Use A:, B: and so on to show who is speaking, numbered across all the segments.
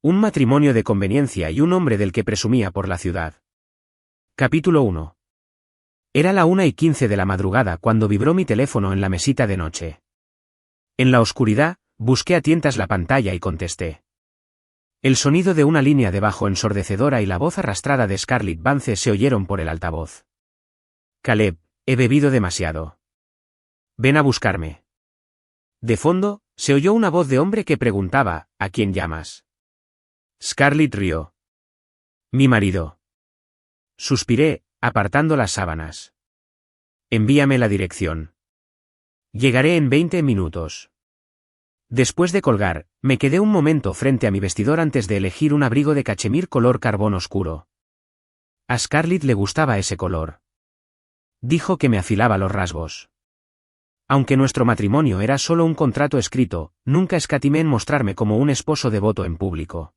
A: Un matrimonio de conveniencia y un hombre del que presumía por la ciudad. Capítulo 1. Era la 1:15 de la madrugada cuando vibró mi teléfono en la mesita de noche. En la oscuridad, busqué a tientas la pantalla y contesté. El sonido de una línea de bajo ensordecedora y la voz arrastrada de Scarlett Vance se oyeron por el altavoz. Caleb, he bebido demasiado. Ven a buscarme. De fondo, se oyó una voz de hombre que preguntaba, ¿a quién llamas? Scarlett rió. Mi marido. Suspiré, apartando las sábanas. Envíame la dirección. Llegaré en 20 minutos. Después de colgar, me quedé un momento frente a mi vestidor antes de elegir un abrigo de cachemir color carbón oscuro. A Scarlett le gustaba ese color. Dijo que me afilaba los rasgos. Aunque nuestro matrimonio era solo un contrato escrito, nunca escatimé en mostrarme como un esposo devoto en público.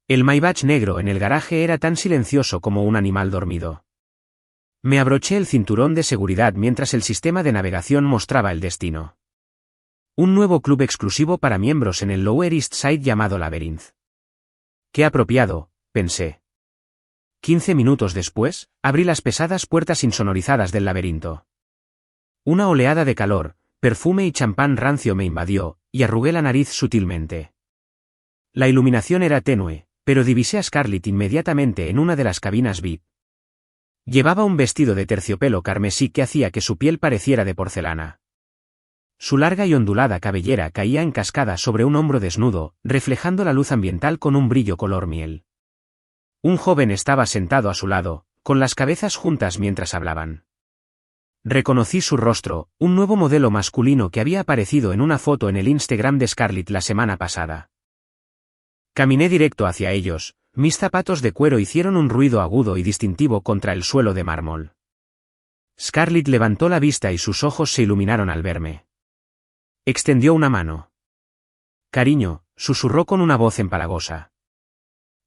A: El Maybach negro en el garaje era tan silencioso como un animal dormido. Me abroché el cinturón de seguridad mientras el sistema de navegación mostraba el destino. Un nuevo club exclusivo para miembros en el Lower East Side llamado Labyrinth. Qué apropiado, pensé. 15 minutos después, abrí las pesadas puertas insonorizadas del laberinto. Una oleada de calor, perfume y champán rancio me invadió, y arrugué la nariz sutilmente. La iluminación era tenue, pero divisé a Scarlett inmediatamente en una de las cabinas VIP. Llevaba un vestido de terciopelo carmesí que hacía que su piel pareciera de porcelana. Su larga y ondulada cabellera caía en cascada sobre un hombro desnudo, reflejando la luz ambiental con un brillo color miel. Un joven estaba sentado a su lado, con las cabezas juntas mientras hablaban. Reconocí su rostro, un nuevo modelo masculino que había aparecido en una foto en el Instagram de Scarlett la semana pasada. Caminé directo hacia ellos, mis zapatos de cuero hicieron un ruido agudo y distintivo contra el suelo de mármol. Scarlett levantó la vista y sus ojos se iluminaron al verme. Extendió una mano. Cariño, susurró con una voz empalagosa.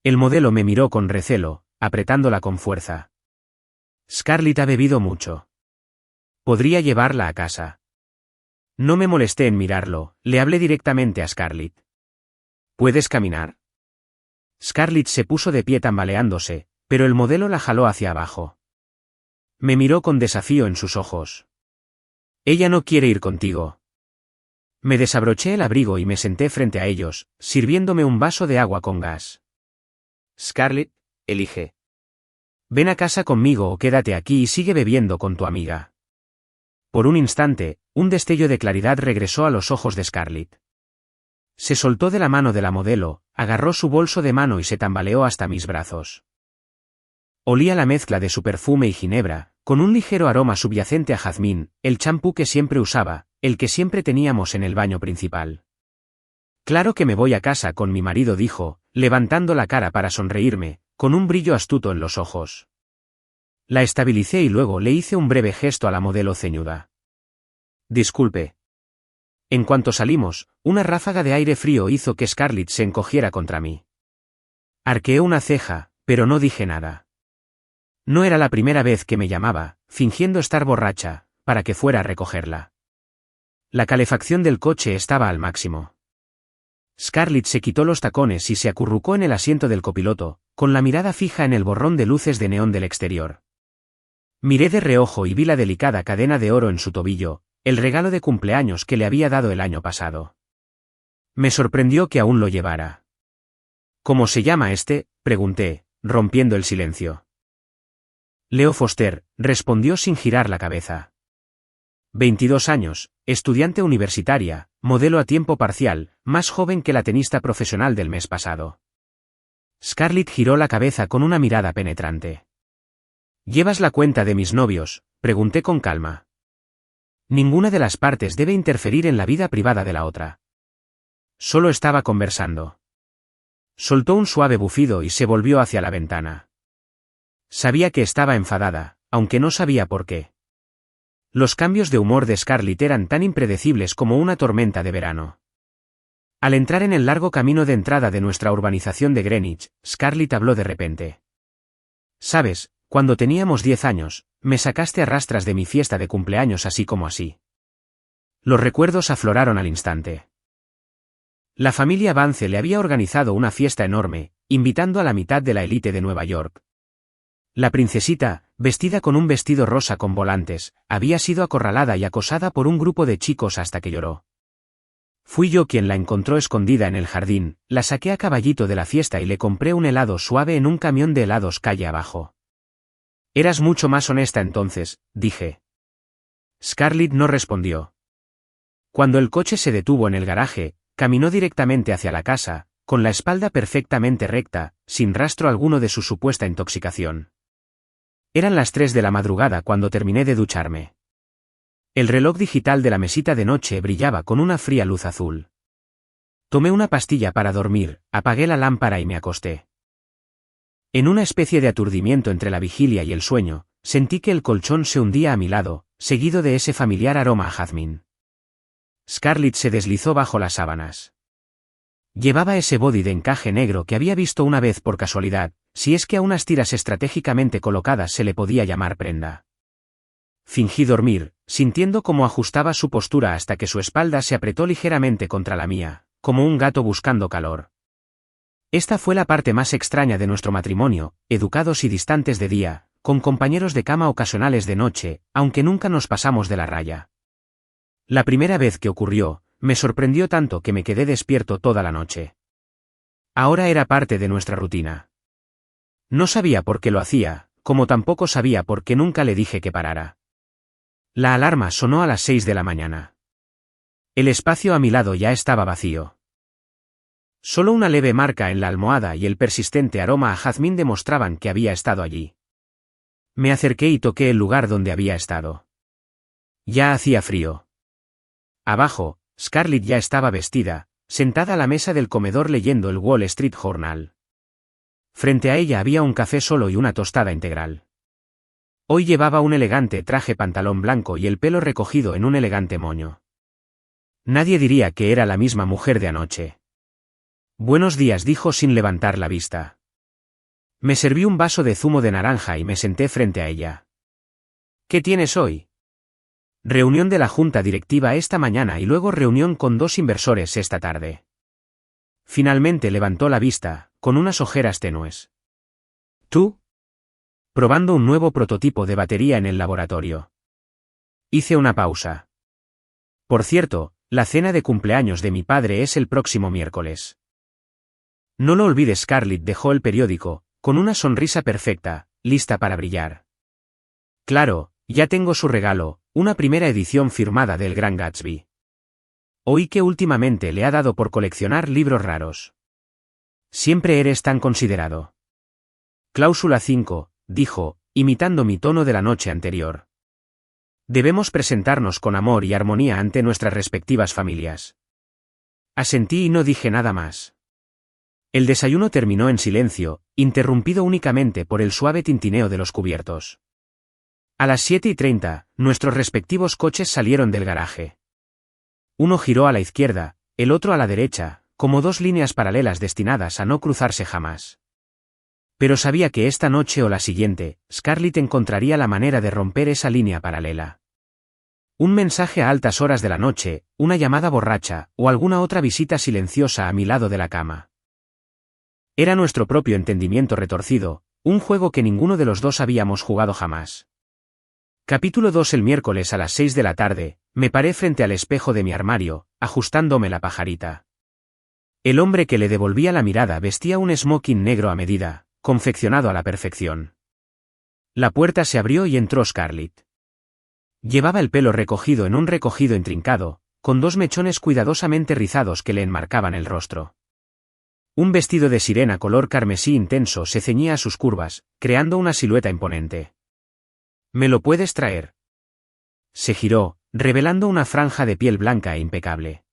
A: El modelo me miró con recelo, apretándola con fuerza. Scarlett ha bebido mucho. ¿Podría llevarla a casa? No me molesté en mirarlo, le hablé directamente a Scarlett. ¿Puedes caminar? Scarlett se puso de pie tambaleándose, pero el modelo la jaló hacia abajo. Me miró con desafío en sus ojos. Ella no quiere ir contigo. Me desabroché el abrigo y me senté frente a ellos, sirviéndome un vaso de agua con gas. Scarlett, elige. Ven a casa conmigo o quédate aquí y sigue bebiendo con tu amiga. Por un instante, un destello de claridad regresó a los ojos de Scarlett. Se soltó de la mano de la modelo, agarró su bolso de mano y se tambaleó hasta mis brazos. Olía la mezcla de su perfume y ginebra, con un ligero aroma subyacente a jazmín, el champú que siempre usaba, el que siempre teníamos en el baño principal. Claro que me voy a casa con mi marido, dijo, levantando la cara para sonreírme, con un brillo astuto en los ojos. La estabilicé y luego le hice un breve gesto a la modelo ceñuda. Disculpe. En cuanto salimos, una ráfaga de aire frío hizo que Scarlett se encogiera contra mí. Arqueé una ceja, pero no dije nada. No era la primera vez que me llamaba, fingiendo estar borracha, para que fuera a recogerla. La calefacción del coche estaba al máximo. Scarlett se quitó los tacones y se acurrucó en el asiento del copiloto, con la mirada fija en el borrón de luces de neón del exterior. Miré de reojo y vi la delicada cadena de oro en su tobillo, el regalo de cumpleaños que le había dado el año pasado. Me sorprendió que aún lo llevara. ¿Cómo se llama este?, pregunté, rompiendo el silencio. Leo Foster, respondió sin girar la cabeza. 22 años, estudiante universitaria, modelo a tiempo parcial, más joven que la tenista profesional del mes pasado. Scarlett giró la cabeza con una mirada penetrante. ¿Llevas la cuenta de mis novios?, pregunté con calma. Ninguna de las partes debe interferir en la vida privada de la otra. Solo estaba conversando. Soltó un suave bufido y se volvió hacia la ventana. Sabía que estaba enfadada, aunque no sabía por qué. Los cambios de humor de Scarlett eran tan impredecibles como una tormenta de verano. Al entrar en el largo camino de entrada de nuestra urbanización de Greenwich, Scarlett habló de repente. ¿Sabes? Cuando teníamos 10 años, me sacaste a rastras de mi fiesta de cumpleaños así como así. Los recuerdos afloraron al instante. La familia Vance le había organizado una fiesta enorme, invitando a la mitad de la élite de Nueva York. La princesita, vestida con un vestido rosa con volantes, había sido acorralada y acosada por un grupo de chicos hasta que lloró. Fui yo quien la encontró escondida en el jardín, la saqué a caballito de la fiesta y le compré un helado suave en un camión de helados calle abajo. Eras mucho más honesta entonces, dije. Scarlett no respondió. Cuando el coche se detuvo en el garaje, caminó directamente hacia la casa, con la espalda perfectamente recta, sin rastro alguno de su supuesta intoxicación. Eran las 3 de la madrugada cuando terminé de ducharme. El reloj digital de la mesita de noche brillaba con una fría luz azul. Tomé una pastilla para dormir, apagué la lámpara y me acosté. En una especie de aturdimiento entre la vigilia y el sueño, sentí que el colchón se hundía a mi lado, seguido de ese familiar aroma a jazmín. Scarlett se deslizó bajo las sábanas. Llevaba ese body de encaje negro que había visto una vez por casualidad, si es que a unas tiras estratégicamente colocadas se le podía llamar prenda. Fingí dormir, sintiendo cómo ajustaba su postura hasta que su espalda se apretó ligeramente contra la mía, como un gato buscando calor. Esta fue la parte más extraña de nuestro matrimonio, educados y distantes de día, con compañeros de cama ocasionales de noche, aunque nunca nos pasamos de la raya. La primera vez que ocurrió, me sorprendió tanto que me quedé despierto toda la noche. Ahora era parte de nuestra rutina. No sabía por qué lo hacía, como tampoco sabía por qué nunca le dije que parara. La alarma sonó a las 6 de la mañana. El espacio a mi lado ya estaba vacío. Solo una leve marca en la almohada y el persistente aroma a jazmín demostraban que había estado allí. Me acerqué y toqué el lugar donde había estado. Ya hacía frío. Abajo, Scarlett ya estaba vestida, sentada a la mesa del comedor leyendo el Wall Street Journal. Frente a ella había un café solo y una tostada integral. Hoy llevaba un elegante traje pantalón blanco y el pelo recogido en un elegante moño. Nadie diría que era la misma mujer de anoche. Buenos días, dijo sin levantar la vista. Me serví un vaso de zumo de naranja y me senté frente a ella. ¿Qué tienes hoy? Reunión de la junta directiva esta mañana y luego reunión con 2 inversores esta tarde. Finalmente levantó la vista, con unas ojeras tenues. ¿Tú? Probando un nuevo prototipo de batería en el laboratorio. Hice una pausa. Por cierto, la cena de cumpleaños de mi padre es el próximo miércoles. No lo olvides. Scarlett dejó el periódico, con una sonrisa perfecta, lista para brillar. Claro, ya tengo su regalo, una primera edición firmada del Gran Gatsby. Oí que últimamente le ha dado por coleccionar libros raros. Siempre eres tan considerado. Cláusula 5, dijo, imitando mi tono de la noche anterior. Debemos presentarnos con amor y armonía ante nuestras respectivas familias. Asentí y no dije nada más. El desayuno terminó en silencio, interrumpido únicamente por el suave tintineo de los cubiertos. A las 7:30, nuestros respectivos coches salieron del garaje. Uno giró a la izquierda, el otro a la derecha, como 2 líneas paralelas destinadas a no cruzarse jamás. Pero sabía que esta noche o la siguiente, Scarlett encontraría la manera de romper esa línea paralela. Un mensaje a altas horas de la noche, una llamada borracha, o alguna otra visita silenciosa a mi lado de la cama. Era nuestro propio entendimiento retorcido, un juego que ninguno de los dos habíamos jugado jamás. Capítulo 2. El miércoles a las 6 de la tarde, me paré frente al espejo de mi armario, ajustándome la pajarita. El hombre que le devolvía la mirada vestía un smoking negro a medida, confeccionado a la perfección. La puerta se abrió y entró Scarlett. Llevaba el pelo recogido en un recogido intrincado, con 2 mechones cuidadosamente rizados que le enmarcaban el rostro. Un vestido de sirena color carmesí intenso se ceñía a sus curvas, creando una silueta imponente. ¿Me lo puedes traer? Se giró, revelando una franja de piel blanca e impecable.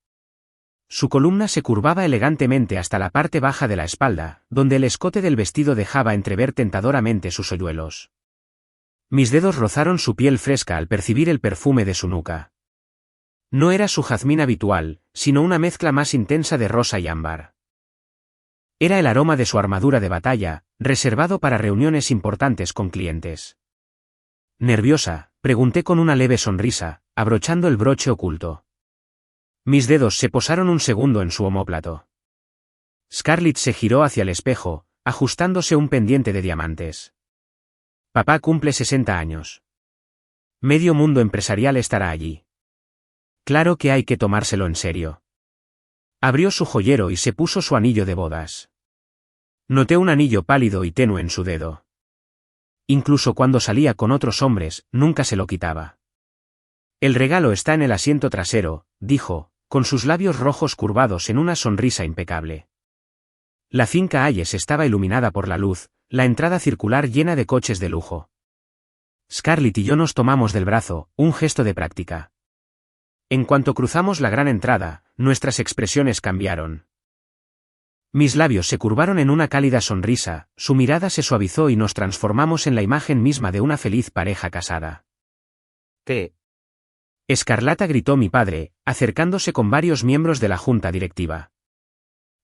A: Su columna se curvaba elegantemente hasta la parte baja de la espalda, donde el escote del vestido dejaba entrever tentadoramente sus hoyuelos. Mis dedos rozaron su piel fresca al percibir el perfume de su nuca. No era su jazmín habitual, sino una mezcla más intensa de rosa y ámbar. Era el aroma de su armadura de batalla, reservado para reuniones importantes con clientes. Nerviosa, pregunté con una leve sonrisa, abrochando el broche oculto. Mis dedos se posaron un segundo en su omóplato. Scarlett se giró hacia el espejo, ajustándose un pendiente de diamantes. Papá cumple 60 años. Medio mundo empresarial estará allí. Claro que hay que tomárselo en serio. Abrió su joyero y se puso su anillo de bodas. Noté un anillo pálido y tenue en su dedo. Incluso cuando salía con otros hombres, nunca se lo quitaba. El regalo está en el asiento trasero, dijo, con sus labios rojos curvados en una sonrisa impecable. La finca Hayes estaba iluminada por la luz, la entrada circular llena de coches de lujo. Scarlett y yo nos tomamos del brazo, un gesto de práctica. En cuanto cruzamos la gran entrada, nuestras expresiones cambiaron. Mis labios se curvaron en una cálida sonrisa, su mirada se suavizó y nos transformamos en la imagen misma de una feliz pareja casada. Escarlata, gritó mi padre, acercándose con varios miembros de la junta directiva.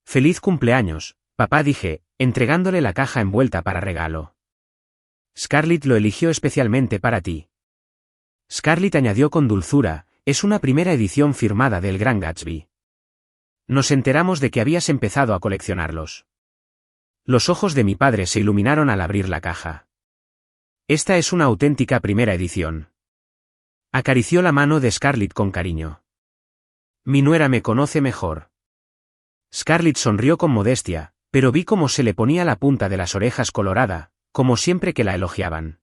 A: Feliz cumpleaños, papá, dije, entregándole la caja envuelta para regalo. Scarlett lo eligió especialmente para ti. Scarlett añadió con dulzura, es una primera edición firmada del Gran Gatsby. Nos enteramos de que habías empezado a coleccionarlos. Los ojos de mi padre se iluminaron al abrir la caja. Esta es una auténtica primera edición. Acarició la mano de Scarlett con cariño. Mi nuera me conoce mejor. Scarlett sonrió con modestia, pero vi cómo se le ponía la punta de las orejas colorada, como siempre que la elogiaban.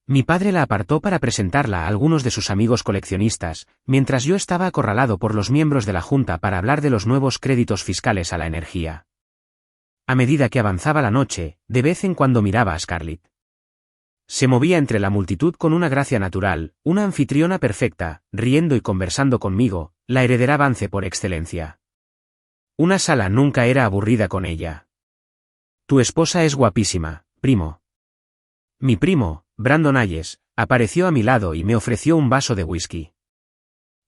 A: Mi padre la apartó para presentarla a algunos de sus amigos coleccionistas, mientras yo estaba acorralado por los miembros de la junta para hablar de los nuevos créditos fiscales a la energía. A medida que avanzaba la noche, de vez en cuando miraba a Scarlett. Se movía entre la multitud con una gracia natural, una anfitriona perfecta, riendo y conversando conmigo, la heredera Vance por excelencia. Una sala nunca era aburrida con ella. Tu esposa es guapísima, primo. Mi primo, Brandon Hayes, apareció a mi lado y me ofreció un vaso de whisky.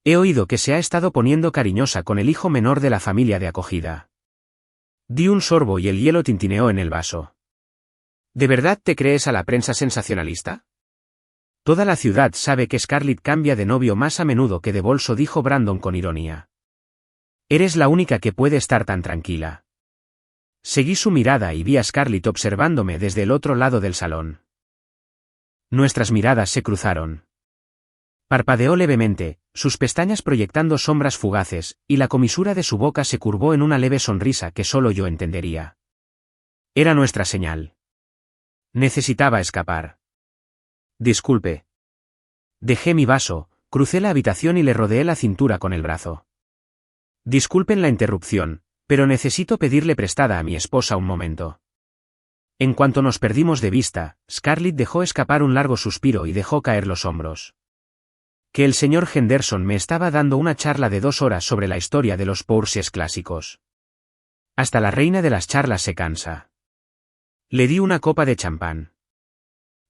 A: He oído que se ha estado poniendo cariñosa con el hijo menor de la familia de acogida. Di un sorbo y el hielo tintineó en el vaso. ¿De verdad te crees a la prensa sensacionalista? Toda la ciudad sabe que Scarlett cambia de novio más a menudo que de bolso, dijo Brandon con ironía. Eres la única que puede estar tan tranquila. Seguí su mirada y vi a Scarlett observándome desde el otro lado del salón. Nuestras miradas se cruzaron. Parpadeó levemente, sus pestañas proyectando sombras fugaces, y la comisura de su boca se curvó en una leve sonrisa que solo yo entendería. Era nuestra señal. Necesitaba escapar. Disculpe. Dejé mi vaso, crucé la habitación y le rodeé la cintura con el brazo. Disculpen la interrupción, pero necesito pedirle prestada a mi esposa un momento. En cuanto nos perdimos de vista, Scarlett dejó escapar un largo suspiro y dejó caer los hombros. Que el señor Henderson me estaba dando una charla de 2 horas sobre la historia de los Porsches clásicos. Hasta la reina de las charlas se cansa. Le di una copa de champán.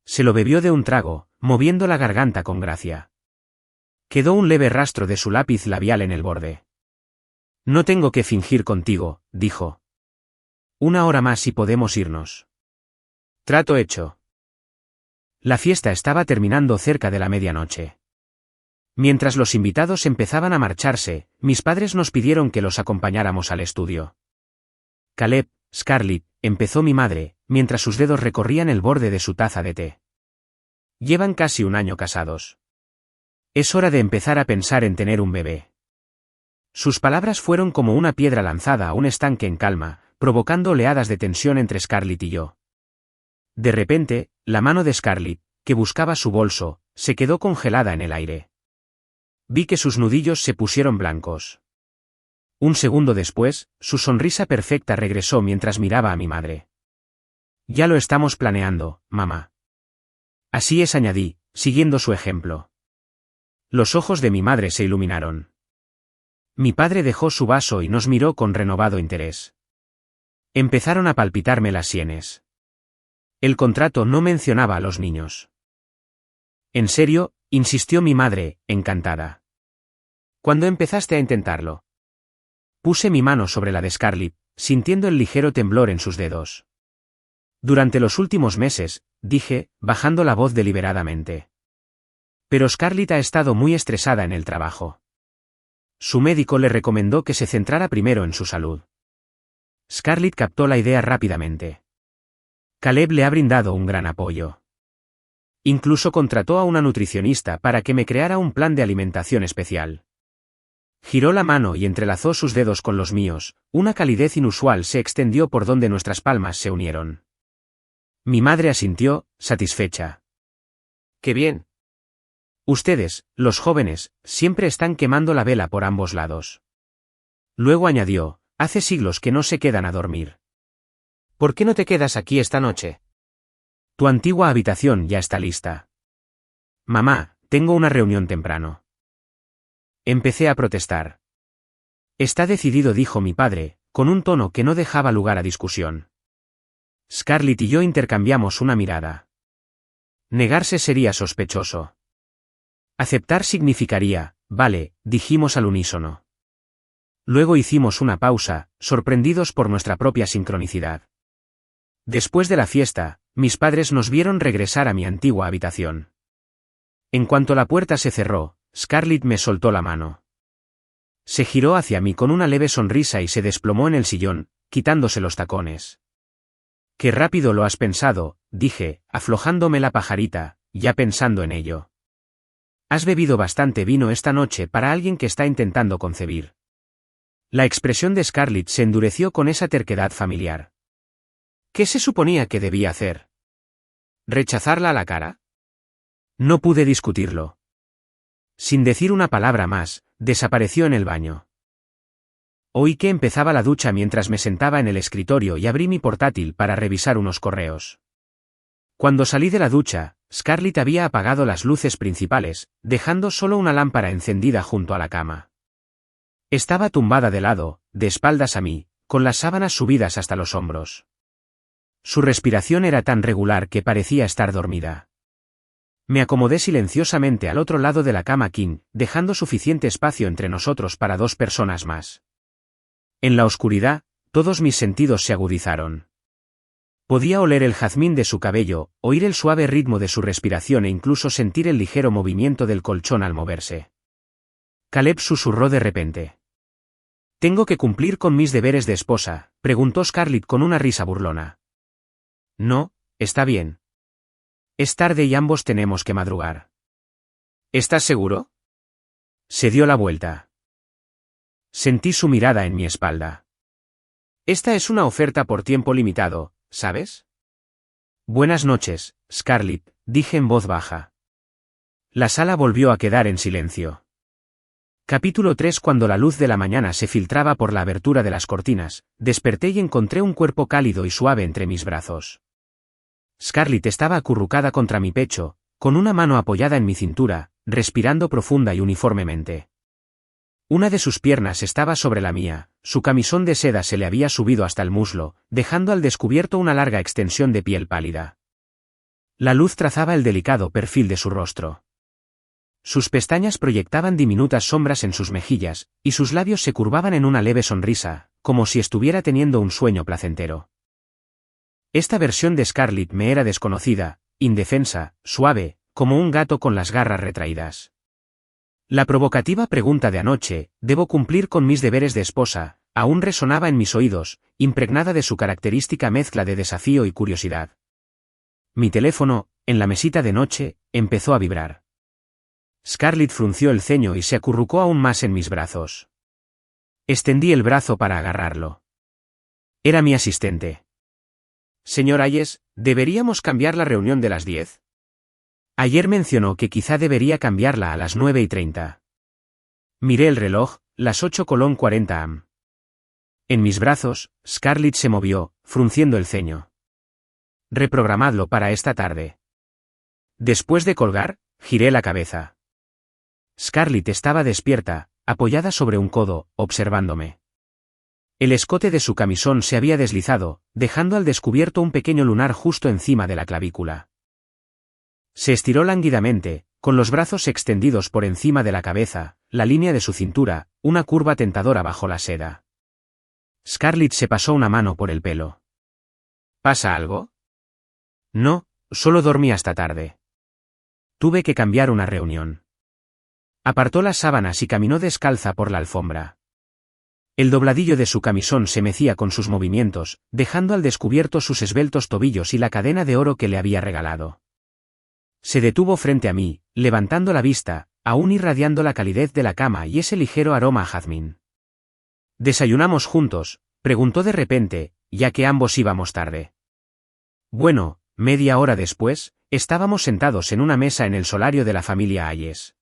A: Se lo bebió de un trago, moviendo la garganta con gracia. Quedó un leve rastro de su lápiz labial en el borde. No tengo que fingir contigo, dijo. 1 hora más y podemos irnos. Trato hecho. La fiesta estaba terminando cerca de la medianoche. Mientras los invitados empezaban a marcharse, mis padres nos pidieron que los acompañáramos al estudio. Caleb, Scarlett, empezó mi madre, mientras sus dedos recorrían el borde de su taza de té. Llevan casi 1 año casados. Es hora de empezar a pensar en tener un bebé. Sus palabras fueron como una piedra lanzada a un estanque en calma, provocando oleadas de tensión entre Scarlett y yo. De repente, la mano de Scarlett, que buscaba su bolso, se quedó congelada en el aire. Vi que sus nudillos se pusieron blancos. Un segundo después, su sonrisa perfecta regresó mientras miraba a mi madre. Ya lo estamos planeando, mamá. Así es, añadí, siguiendo su ejemplo. Los ojos de mi madre se iluminaron. Mi padre dejó su vaso y nos miró con renovado interés. Empezaron a palpitarme las sienes. El contrato no mencionaba a los niños. ¿En serio?, insistió mi madre, encantada. ¿Cuándo empezaste a intentarlo? Puse mi mano sobre la de Scarlett, sintiendo el ligero temblor en sus dedos. Durante los últimos meses, dije, bajando la voz deliberadamente. Pero Scarlett ha estado muy estresada en el trabajo. Su médico le recomendó que se centrara primero en su salud. Scarlett captó la idea rápidamente. Caleb le ha brindado un gran apoyo. Incluso contrató a una nutricionista para que me creara un plan de alimentación especial. Giró la mano y entrelazó sus dedos con los míos, una calidez inusual se extendió por donde nuestras palmas se unieron. Mi madre asintió, satisfecha. ¡Qué bien! Ustedes, los jóvenes, siempre están quemando la vela por ambos lados. Luego añadió, hace siglos que no se quedan a dormir. ¿Por qué no te quedas aquí esta noche? Tu antigua habitación ya está lista. Mamá, tengo una reunión temprano. Empecé a protestar. Está decidido, dijo mi padre, con un tono que no dejaba lugar a discusión. Scarlett y yo intercambiamos una mirada. Negarse sería sospechoso. Aceptar significaría, vale, dijimos al unísono. Luego hicimos una pausa, sorprendidos por nuestra propia sincronicidad. Después de la fiesta, mis padres nos vieron regresar a mi antigua habitación. En cuanto la puerta se cerró, Scarlett me soltó la mano. Se giró hacia mí con una leve sonrisa y se desplomó en el sillón, quitándose los tacones. Qué rápido lo has pensado, dije, aflojándome la pajarita, ya pensando en ello. Has bebido bastante vino esta noche para alguien que está intentando concebir. La expresión de Scarlett se endureció con esa terquedad familiar. ¿Qué se suponía que debía hacer? ¿Rechazarla a la cara? No pude discutirlo. Sin decir una palabra más, desapareció en el baño. Oí que empezaba la ducha mientras me sentaba en el escritorio y abrí mi portátil para revisar unos correos. Cuando salí de la ducha, Scarlett había apagado las luces principales, dejando solo una lámpara encendida junto a la cama. Estaba tumbada de lado, de espaldas a mí, con las sábanas subidas hasta los hombros. Su respiración era tan regular que parecía estar dormida. Me acomodé silenciosamente al otro lado de la cama king, dejando suficiente espacio entre nosotros para 2 personas más. En la oscuridad, todos mis sentidos se agudizaron. Podía oler el jazmín de su cabello, oír el suave ritmo de su respiración e incluso sentir el ligero movimiento del colchón al moverse. Caleb susurró de repente. ¿Tengo que cumplir con mis deberes de esposa?, preguntó Scarlett con una risa burlona. No, está bien. Es tarde y ambos tenemos que madrugar. ¿Estás seguro? Se dio la vuelta. Sentí su mirada en mi espalda. Esta es una oferta por tiempo limitado, ¿sabes? Buenas noches, Scarlett, dije en voz baja. La sala volvió a quedar en silencio. Capítulo 3. Cuando la luz de la mañana se filtraba por la abertura de las cortinas, desperté y encontré un cuerpo cálido y suave entre mis brazos. Scarlett estaba acurrucada contra mi pecho, con una mano apoyada en mi cintura, respirando profunda y uniformemente. Una de sus piernas estaba sobre la mía, su camisón de seda se le había subido hasta el muslo, dejando al descubierto una larga extensión de piel pálida. La luz trazaba el delicado perfil de su rostro. Sus pestañas proyectaban diminutas sombras en sus mejillas, y sus labios se curvaban en una leve sonrisa, como si estuviera teniendo un sueño placentero. Esta versión de Scarlett me era desconocida, indefensa, suave, como un gato con las garras retraídas. La provocativa pregunta de anoche, ¿debo cumplir con mis deberes de esposa?, aún resonaba en mis oídos, impregnada de su característica mezcla de desafío y curiosidad. Mi teléfono, en la mesita de noche, empezó a vibrar. Scarlett frunció el ceño y se acurrucó aún más en mis brazos. Extendí el brazo para agarrarlo. Era mi asistente. Señor Hayes, ¿deberíamos cambiar la reunión de las 10? Ayer mencionó que quizá debería cambiarla a las 9:30. Miré el reloj, las 8:40 am. En mis brazos, Scarlett se movió, frunciendo el ceño. Reprogramadlo para esta tarde. Después de colgar, giré la cabeza. Scarlett estaba despierta, apoyada sobre un codo, observándome. El escote de su camisón se había deslizado, dejando al descubierto un pequeño lunar justo encima de la clavícula. Se estiró lánguidamente, con los brazos extendidos por encima de la cabeza, la línea de su cintura, una curva tentadora bajo la seda. Scarlett se pasó una mano por el pelo. ¿Pasa algo? No, solo dormí hasta tarde. Tuve que cambiar una reunión. Apartó las sábanas y caminó descalza por la alfombra. El dobladillo de su camisón se mecía con sus movimientos, dejando al descubierto sus esbeltos tobillos y la cadena de oro que le había regalado. Se detuvo frente a mí, levantando la vista, aún irradiando la calidez de la cama y ese ligero aroma a jazmín. ¿Desayunamos juntos?, preguntó de repente, ya que ambos íbamos tarde. Bueno, media hora después, estábamos sentados en una mesa en el solario de la familia Hayes.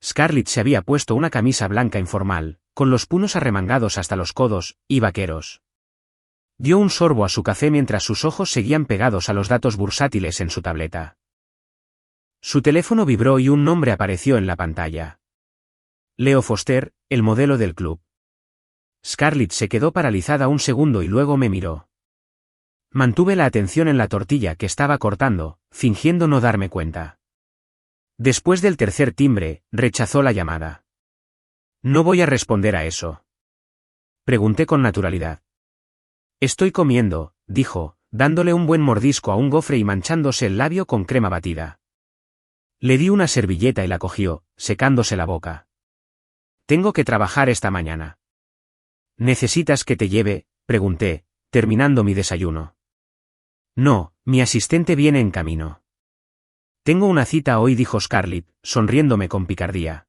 A: Scarlett se había puesto una camisa blanca informal, con los puños arremangados hasta los codos, y vaqueros. Dio un sorbo a su café mientras sus ojos seguían pegados a los datos bursátiles en su tableta. Su teléfono vibró y un nombre apareció en la pantalla. Leo Foster, el modelo del club. Scarlett se quedó paralizada un segundo y luego me miró. Mantuve la atención en la tortilla que estaba cortando, fingiendo no darme cuenta. Después del tercer timbre, rechazó la llamada. No voy a responder a eso. Pregunté con naturalidad. Estoy comiendo, dijo, dándole un buen mordisco a un gofre y manchándose el labio con crema batida. Le di una servilleta y la cogió, secándose la boca. Tengo que trabajar esta mañana. ¿Necesitas que te lleve?, pregunté, terminando mi desayuno. No, mi asistente viene en camino. Tengo una cita hoy, dijo Scarlett, sonriéndome con picardía.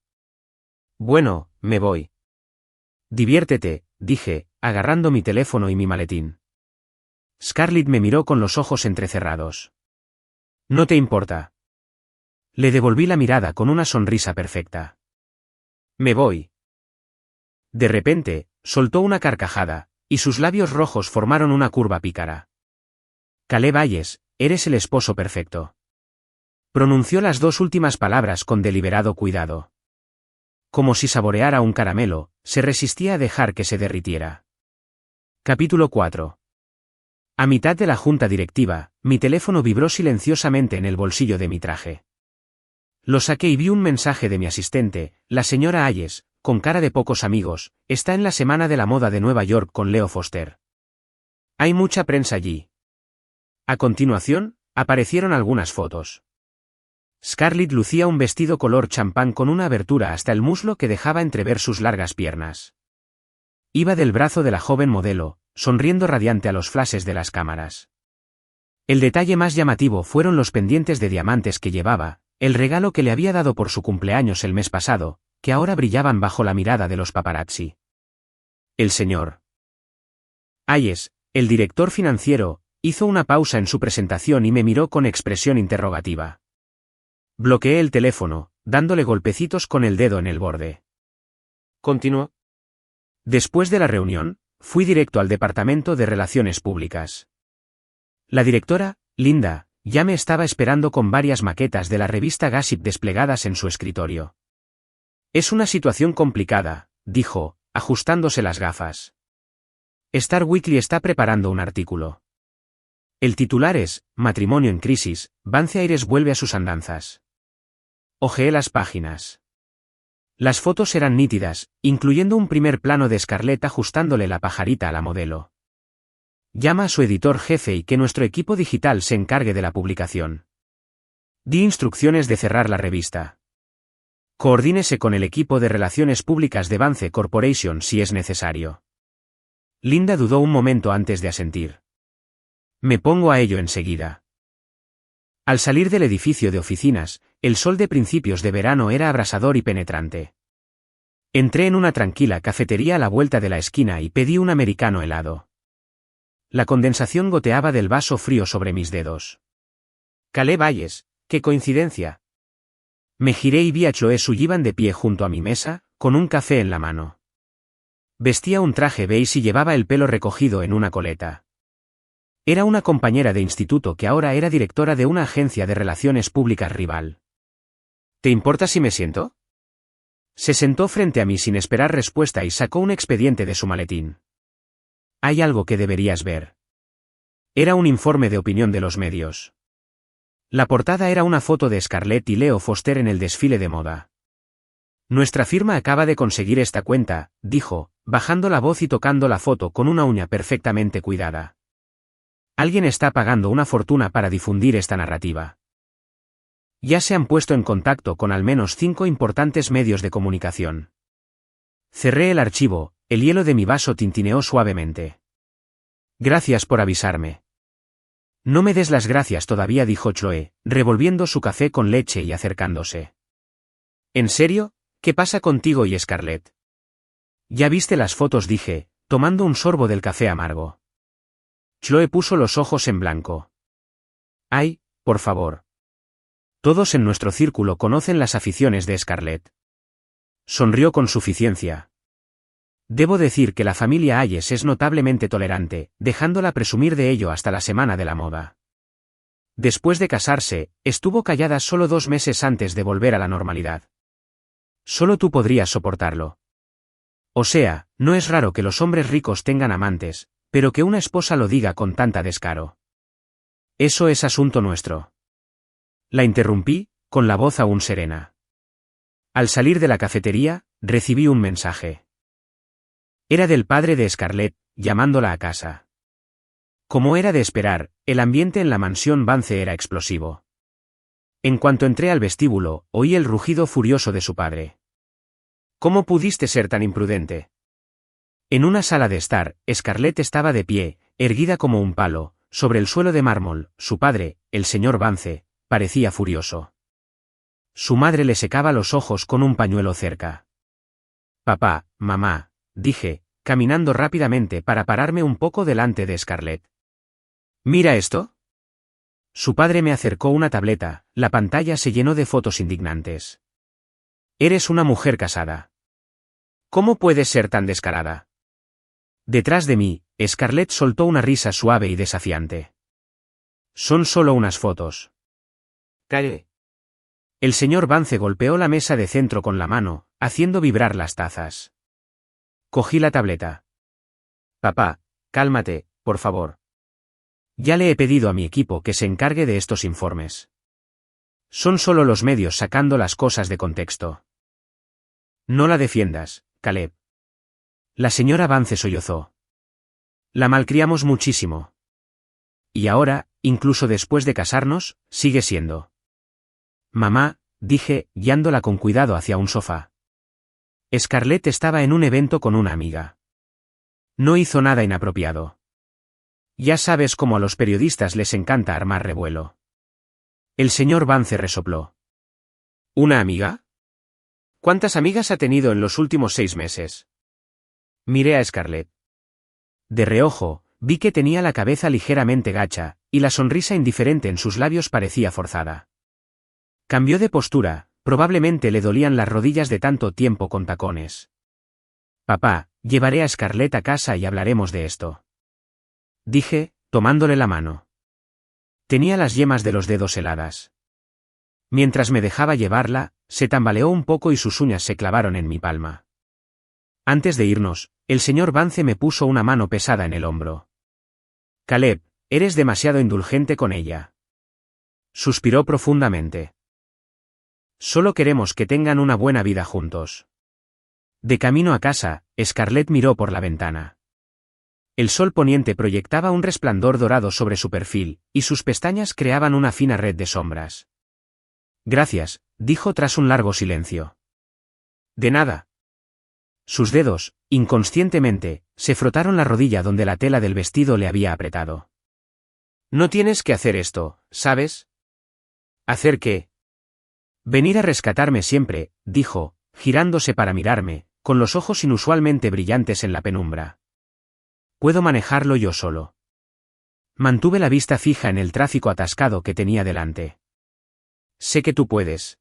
A: Bueno, me voy. Diviértete, dije, agarrando mi teléfono y mi maletín. Scarlett me miró con los ojos entrecerrados. ¿No te importa? Le devolví la mirada con una sonrisa perfecta. Me voy. De repente, soltó una carcajada, y sus labios rojos formaron una curva pícara. Caleb Hayes, eres el esposo perfecto. Pronunció las dos últimas palabras con deliberado cuidado. Como si saboreara un caramelo, se resistía a dejar que se derritiera. Capítulo 4. A mitad de la junta directiva, mi teléfono vibró silenciosamente en el bolsillo de mi traje. Lo saqué y vi un mensaje de mi asistente, la señora Hayes, con cara de pocos amigos, está en la Semana de la Moda de Nueva York con Leo Foster. Hay mucha prensa allí. A continuación, aparecieron algunas fotos. Scarlett lucía un vestido color champán con una abertura hasta el muslo que dejaba entrever sus largas piernas. Iba del brazo de la joven modelo, sonriendo radiante a los flashes de las cámaras. El detalle más llamativo fueron los pendientes de diamantes que llevaba, el regalo que le había dado por su cumpleaños el mes pasado, que ahora brillaban bajo la mirada de los paparazzi. El señor Hayes, el director financiero, hizo una pausa en su presentación y me miró con expresión interrogativa. Bloqueé el teléfono, dándole golpecitos con el dedo en el borde. Continuó. Después de la reunión, fui directo al Departamento de Relaciones Públicas. La directora, Linda, ya me estaba esperando con varias maquetas de la revista Gossip desplegadas en su escritorio. Es una situación complicada, dijo, ajustándose las gafas. Star Weekly está preparando un artículo. El titular es, Matrimonio en crisis, Vance Ayres vuelve a sus andanzas. Hojeé las páginas. Las fotos eran nítidas, incluyendo un primer plano de Scarlett ajustándole la pajarita a la modelo. Llama a su editor jefe y que nuestro equipo digital se encargue de la publicación. Di instrucciones de cerrar la revista. Coordínese con el equipo de relaciones públicas de Vance Corporation si es necesario. Linda dudó un momento antes de asentir. Me pongo a ello enseguida. Al salir del edificio de oficinas, el sol de principios de verano era abrasador y penetrante. Entré en una tranquila cafetería a la vuelta de la esquina y pedí un americano helado. La condensación goteaba del vaso frío sobre mis dedos. Caleb Hayes, ¡qué coincidencia! Me giré y vi a Chloe Sullivan de pie junto a mi mesa, con un café en la mano. Vestía un traje beige y llevaba el pelo recogido en una coleta. Era una compañera de instituto que ahora era directora de una agencia de relaciones públicas rival. ¿Te importa si me siento? Se sentó frente a mí sin esperar respuesta y sacó un expediente de su maletín. Hay algo que deberías ver. Era un informe de opinión de los medios. La portada era una foto de Scarlett y Leo Foster en el desfile de moda. Nuestra firma acaba de conseguir esta cuenta, dijo, bajando la voz y tocando la foto con una uña perfectamente cuidada. Alguien está pagando una fortuna para difundir esta narrativa. Ya se han puesto en contacto con al menos 5 importantes medios de comunicación. Cerré el archivo, el hielo de mi vaso tintineó suavemente. Gracias por avisarme. No me des las gracias todavía, dijo Chloe, revolviendo su café con leche y acercándose. ¿En serio? ¿Qué pasa contigo y Scarlett? Ya viste las fotos, dije, tomando un sorbo del café amargo. Chloe puso los ojos en blanco. Ay, por favor. Todos en nuestro círculo conocen las aficiones de Scarlett. Sonrió con suficiencia. Debo decir que la familia Hayes es notablemente tolerante, dejándola presumir de ello hasta la semana de la moda. Después de casarse, estuvo callada solo 2 meses antes de volver a la normalidad. Solo tú podrías soportarlo. O sea, no es raro que los hombres ricos tengan amantes, pero que una esposa lo diga con tanta descaro. Eso es asunto nuestro. La interrumpí, con la voz aún serena. Al salir de la cafetería, recibí un mensaje. Era del padre de Scarlett, llamándola a casa. Como era de esperar, el ambiente en la mansión Vance era explosivo. En cuanto entré al vestíbulo, oí el rugido furioso de su padre. ¿Cómo pudiste ser tan imprudente? En una sala de estar, Scarlett estaba de pie, erguida como un palo, sobre el suelo de mármol. Su padre, el señor Vance, parecía furioso. Su madre le secaba los ojos con un pañuelo cerca. Papá, mamá, dije, caminando rápidamente para pararme un poco delante de Scarlett. ¿Mira esto? Su padre me acercó una tableta, la pantalla se llenó de fotos indignantes. Eres una mujer casada. ¿Cómo puedes ser tan descarada? Detrás de mí, Scarlett soltó una risa suave y desafiante. Son solo unas fotos. Calle. El señor Vance golpeó la mesa de centro con la mano, haciendo vibrar las tazas. Cogí la tableta. Papá, cálmate, por favor. Ya le he pedido a mi equipo que se encargue de estos informes. Son solo los medios sacando las cosas de contexto. No la defiendas, Caleb. La señora Vance sollozó. La malcriamos muchísimo. Y ahora, incluso después de casarnos, sigue siendo. Mamá, dije, guiándola con cuidado hacia un sofá. Scarlett estaba en un evento con una amiga. No hizo nada inapropiado. Ya sabes cómo a los periodistas les encanta armar revuelo. El señor Vance resopló. ¿Una amiga? ¿Cuántas amigas ha tenido en los últimos 6 meses? Miré a Scarlett. De reojo, vi que tenía la cabeza ligeramente gacha, y la sonrisa indiferente en sus labios parecía forzada. Cambió de postura, probablemente le dolían las rodillas de tanto tiempo con tacones. Papá, llevaré a Scarlett a casa y hablaremos de esto. Dije, tomándole la mano. Tenía las yemas de los dedos heladas. Mientras me dejaba llevarla, se tambaleó un poco y sus uñas se clavaron en mi palma. Antes de irnos, el señor Vance me puso una mano pesada en el hombro. Caleb, eres demasiado indulgente con ella. Suspiró profundamente. Solo queremos que tengan una buena vida juntos. De camino a casa, Scarlett miró por la ventana. El sol poniente proyectaba un resplandor dorado sobre su perfil, y sus pestañas creaban una fina red de sombras. Gracias, dijo tras un largo silencio. De nada. Sus dedos, inconscientemente, se frotaron la rodilla donde la tela del vestido le había apretado. No tienes que hacer esto, ¿sabes? ¿Hacer qué? Venir a rescatarme siempre, dijo, girándose para mirarme, con los ojos inusualmente brillantes en la penumbra. Puedo manejarlo yo solo. Mantuve la vista fija en el tráfico atascado que tenía delante. Sé que tú puedes.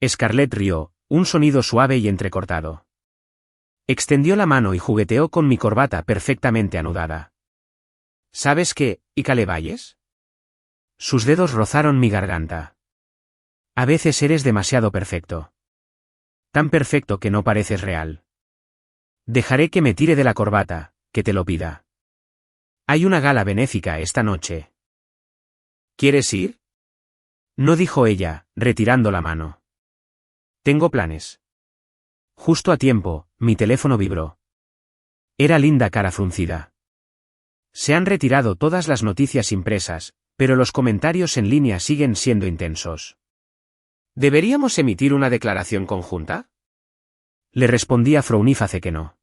A: Scarlett rió, un sonido suave y entrecortado. Extendió la mano y jugueteó con mi corbata perfectamente anudada. ¿Sabes qué, y Caleb Hayes? Sus dedos rozaron mi garganta. A veces eres demasiado perfecto. Tan perfecto que no pareces real. Dejaré que me tire de la corbata, que te lo pida. Hay una gala benéfica esta noche. ¿Quieres ir? No, dijo ella, retirando la mano. Tengo planes. Justo a tiempo, mi teléfono vibró. Era Linda, cara fruncida. Se han retirado todas las noticias impresas, pero los comentarios en línea siguen siendo intensos. ¿Deberíamos emitir una declaración conjunta? Le respondí a Frowníface que no.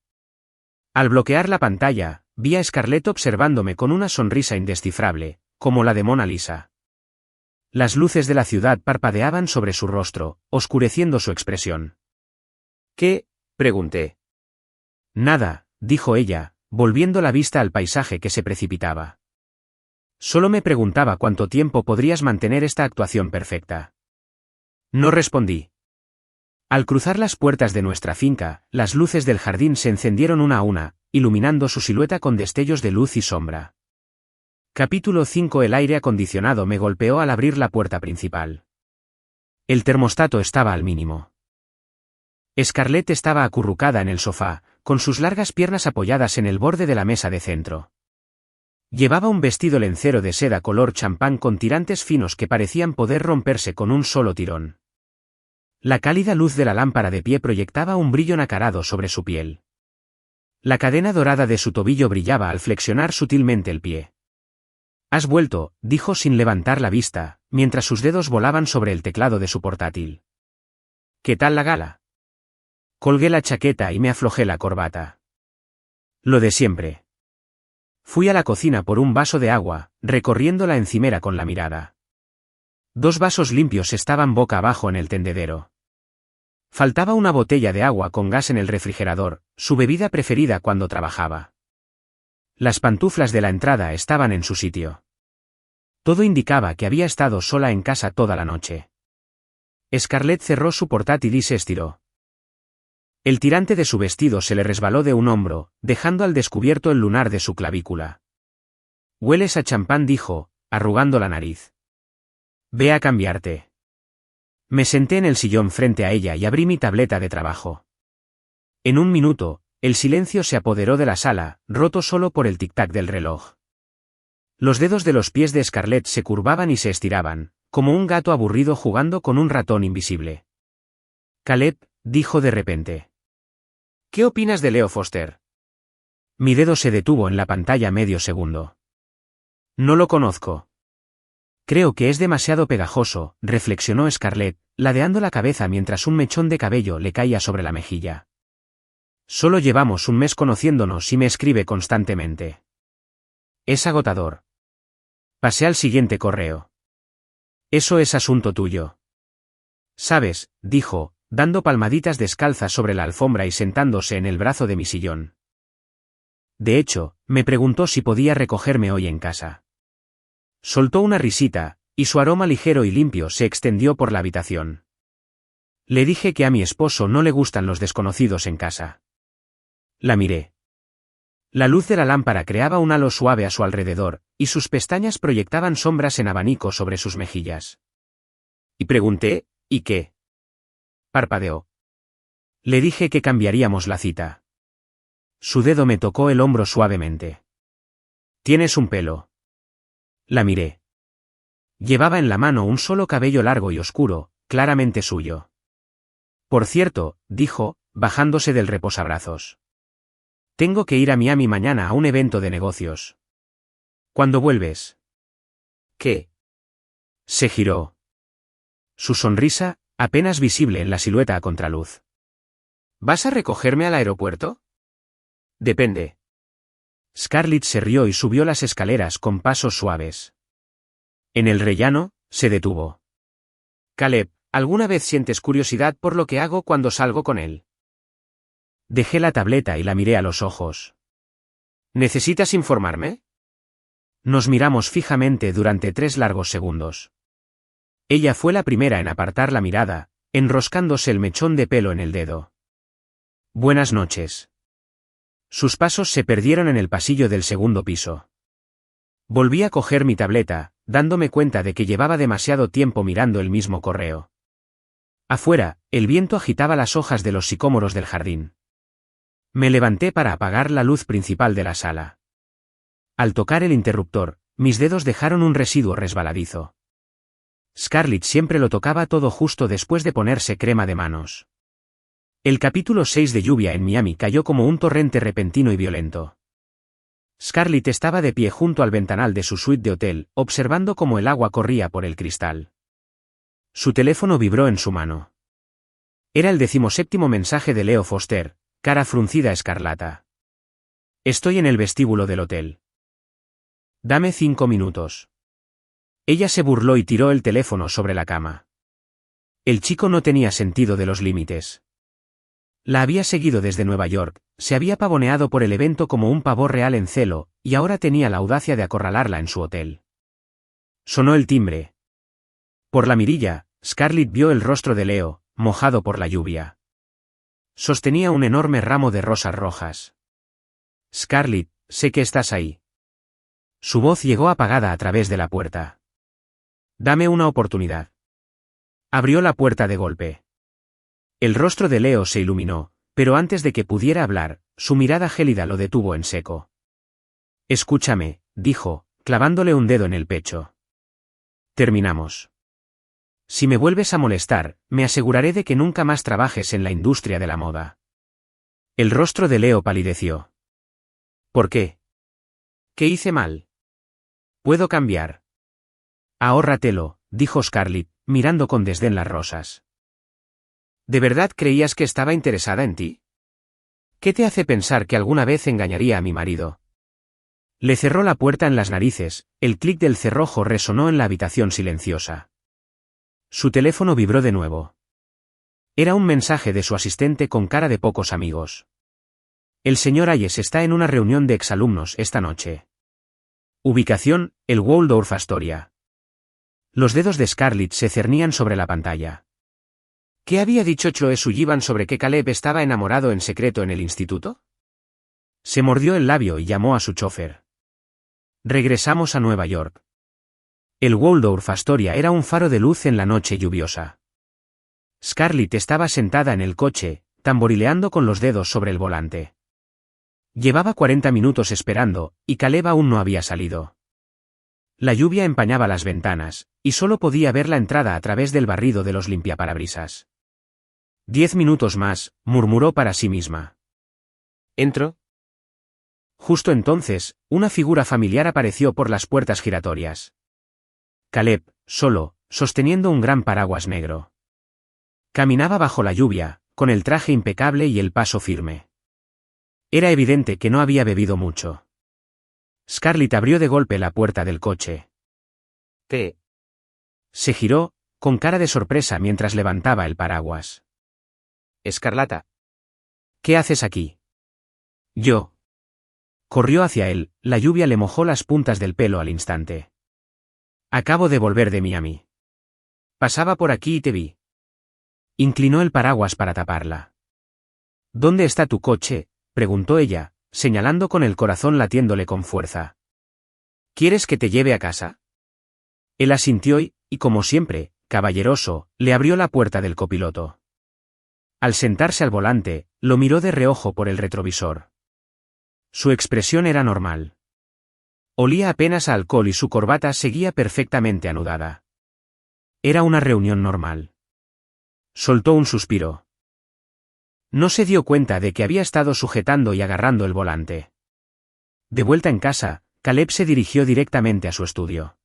A: Al bloquear la pantalla, vi a Scarlett observándome con una sonrisa indescifrable, como la de Mona Lisa. Las luces de la ciudad parpadeaban sobre su rostro, oscureciendo su expresión. ¿Qué? Pregunté. Nada, dijo ella, volviendo la vista al paisaje que se precipitaba. Solo me preguntaba cuánto tiempo podrías mantener esta actuación perfecta. No respondí. Al cruzar las puertas de nuestra finca, las luces del jardín se encendieron una a una, iluminando su silueta con destellos de luz y sombra. Capítulo 5. El aire acondicionado me golpeó al abrir la puerta principal. El termostato estaba al mínimo. Scarlett estaba acurrucada en el sofá, con sus largas piernas apoyadas en el borde de la mesa de centro. Llevaba un vestido lencero de seda color champán con tirantes finos que parecían poder romperse con un solo tirón. La cálida luz de la lámpara de pie proyectaba un brillo nacarado sobre su piel. La cadena dorada de su tobillo brillaba al flexionar sutilmente el pie. «Has vuelto», dijo sin levantar la vista, mientras sus dedos volaban sobre el teclado de su portátil. «¿Qué tal la gala?» Colgué la chaqueta y me aflojé la corbata. Lo de siempre. Fui a la cocina por un vaso de agua, recorriendo la encimera con la mirada. 2 vasos limpios estaban boca abajo en el tendedero. Faltaba una botella de agua con gas en el refrigerador, su bebida preferida cuando trabajaba. Las pantuflas de la entrada estaban en su sitio. Todo indicaba que había estado sola en casa toda la noche. Scarlett cerró su portátil y se estiró. El tirante de su vestido se le resbaló de un hombro, dejando al descubierto el lunar de su clavícula. «Hueles a champán», dijo, arrugando la nariz. «Ve a cambiarte». Me senté en el sillón frente a ella y abrí mi tableta de trabajo. En un minuto, el silencio se apoderó de la sala, roto solo por el tic-tac del reloj. Los dedos de los pies de Scarlett se curvaban y se estiraban, como un gato aburrido jugando con un ratón invisible. «Caleb», dijo de repente. «¿Qué opinas de Leo Foster?» Mi dedo se detuvo en la pantalla medio segundo. «No lo conozco». «Creo que es demasiado pegajoso», reflexionó Scarlett, ladeando la cabeza mientras un mechón de cabello le caía sobre la mejilla. «Solo llevamos un mes conociéndonos y me escribe constantemente. Es agotador». Pasé al siguiente correo. «Eso es asunto tuyo». «Sabes», dijo, dando palmaditas descalzas sobre la alfombra y sentándose en el brazo de mi sillón. «De hecho, me preguntó si podía recogerme hoy en casa». Soltó una risita, y su aroma ligero y limpio se extendió por la habitación. Le dije que a mi esposo no le gustan los desconocidos en casa. La miré. La luz de la lámpara creaba un halo suave a su alrededor, y sus pestañas proyectaban sombras en abanico sobre sus mejillas. Y pregunté, ¿y qué? Parpadeó. Le dije que cambiaríamos la cita. Su dedo me tocó el hombro suavemente. «Tienes un pelo». La miré. Llevaba en la mano un solo cabello largo y oscuro, claramente suyo. «Por cierto», dijo, bajándose del reposabrazos. «Tengo que ir a Miami mañana a un evento de negocios». «¿Cuándo vuelves?» «¿Qué?» Se giró. Su sonrisa, apenas visible en la silueta a contraluz. «¿Vas a recogerme al aeropuerto?» «Depende». Scarlett se rió y subió las escaleras con pasos suaves. En el rellano, se detuvo. «Caleb, ¿alguna vez sientes curiosidad por lo que hago cuando salgo con él?» Dejé la tableta y la miré a los ojos. «¿Necesitas informarme?» Nos miramos fijamente durante 3 largos segundos. Ella fue la primera en apartar la mirada, enroscándose el mechón de pelo en el dedo. «Buenas noches». Sus pasos se perdieron en el pasillo del segundo piso. Volví a coger mi tableta, dándome cuenta de que llevaba demasiado tiempo mirando el mismo correo. Afuera, el viento agitaba las hojas de los sicómoros del jardín. Me levanté para apagar la luz principal de la sala. Al tocar el interruptor, mis dedos dejaron un residuo resbaladizo. Scarlett siempre lo tocaba todo justo después de ponerse crema de manos. El capítulo 6 de Lluvia en Miami cayó como un torrente repentino y violento. Scarlett estaba de pie junto al ventanal de su suite de hotel, observando cómo el agua corría por el cristal. Su teléfono vibró en su mano. Era el 17º mensaje de Leo Foster, cara fruncida escarlata. Estoy en el vestíbulo del hotel. Dame 5 minutos. Ella se burló y tiró el teléfono sobre la cama. El chico no tenía sentido de los límites. La había seguido desde Nueva York, se había pavoneado por el evento como un pavo real en celo, y ahora tenía la audacia de acorralarla en su hotel. Sonó el timbre. Por la mirilla, Scarlett vio el rostro de Leo, mojado por la lluvia. Sostenía un enorme ramo de rosas rojas. Scarlett, sé que estás ahí. Su voz llegó apagada a través de la puerta. Dame una oportunidad. Abrió la puerta de golpe. El rostro de Leo se iluminó, pero antes de que pudiera hablar, su mirada gélida lo detuvo en seco. Escúchame, dijo, clavándole un dedo en el pecho. Terminamos. Si me vuelves a molestar, me aseguraré de que nunca más trabajes en la industria de la moda. El rostro de Leo palideció. ¿Por qué? ¿Qué hice mal? Puedo cambiar. Ahórratelo, dijo Scarlett, mirando con desdén las rosas. ¿De verdad creías que estaba interesada en ti? ¿Qué te hace pensar que alguna vez engañaría a mi marido? Le cerró la puerta en las narices, el clic del cerrojo resonó en la habitación silenciosa. Su teléfono vibró de nuevo. Era un mensaje de su asistente con cara de pocos amigos. El señor Hayes está en una reunión de exalumnos esta noche. Ubicación, el Waldorf Astoria. Los dedos de Scarlett se cernían sobre la pantalla. ¿Qué había dicho Chloe Sullivan sobre que Caleb estaba enamorado en secreto en el instituto? Se mordió el labio y llamó a su chofer. Regresamos a Nueva York. El Waldorf Astoria era un faro de luz en la noche lluviosa. Scarlett estaba sentada en el coche, tamborileando con los dedos sobre el volante. Llevaba 40 minutos esperando, y Caleb aún no había salido. La lluvia empañaba las ventanas, y solo podía ver la entrada a través del barrido de los limpiaparabrisas. 10 minutos más, murmuró para sí misma. ¿Entro? Justo entonces, una figura familiar apareció por las puertas giratorias. Caleb, solo, sosteniendo un gran paraguas negro. Caminaba bajo la lluvia, con el traje impecable y el paso firme. Era evidente que no había bebido mucho. Scarlett abrió de golpe la puerta del coche. ¿Qué? Se giró, con cara de sorpresa mientras levantaba el paraguas. Escarlata. ¿Qué haces aquí? Yo. Corrió hacia él, la lluvia le mojó las puntas del pelo al instante. Acabo de volver de Miami. Pasaba por aquí y te vi. Inclinó el paraguas para taparla. ¿Dónde está tu coche?, preguntó ella, señalando con el corazón latiéndole con fuerza. ¿Quieres que te lleve a casa? Él asintió y, como siempre, caballeroso, le abrió la puerta del copiloto. Al sentarse al volante, lo miró de reojo por el retrovisor. Su expresión era normal. Olía apenas a alcohol y su corbata seguía perfectamente anudada. Era una reunión normal. Soltó un suspiro. No se dio cuenta de que había estado sujetando y agarrando el volante. De vuelta en casa, Caleb se dirigió directamente a su estudio.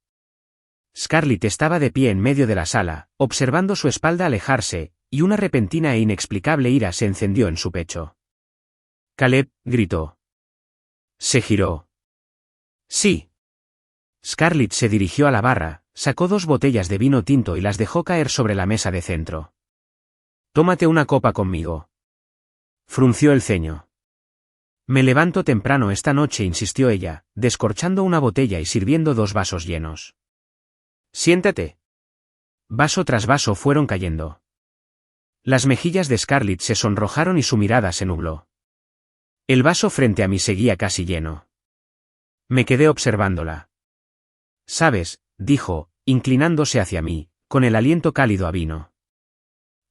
A: Scarlett estaba de pie en medio de la sala, observando su espalda alejarse, y una repentina e inexplicable ira se encendió en su pecho. Caleb, gritó. Se giró. Sí. Scarlett se dirigió a la barra, sacó 2 botellas de vino tinto y las dejó caer sobre la mesa de centro. Tómate una copa conmigo. Frunció el ceño. Me levanto temprano esta noche, insistió ella, descorchando una botella y sirviendo 2 vasos llenos. Siéntate. Vaso tras vaso fueron cayendo. Las mejillas de Scarlett se sonrojaron y su mirada se nubló. El vaso frente a mí seguía casi lleno. Me quedé observándola. ¿Sabes?, dijo, inclinándose hacia mí, con el aliento cálido a vino.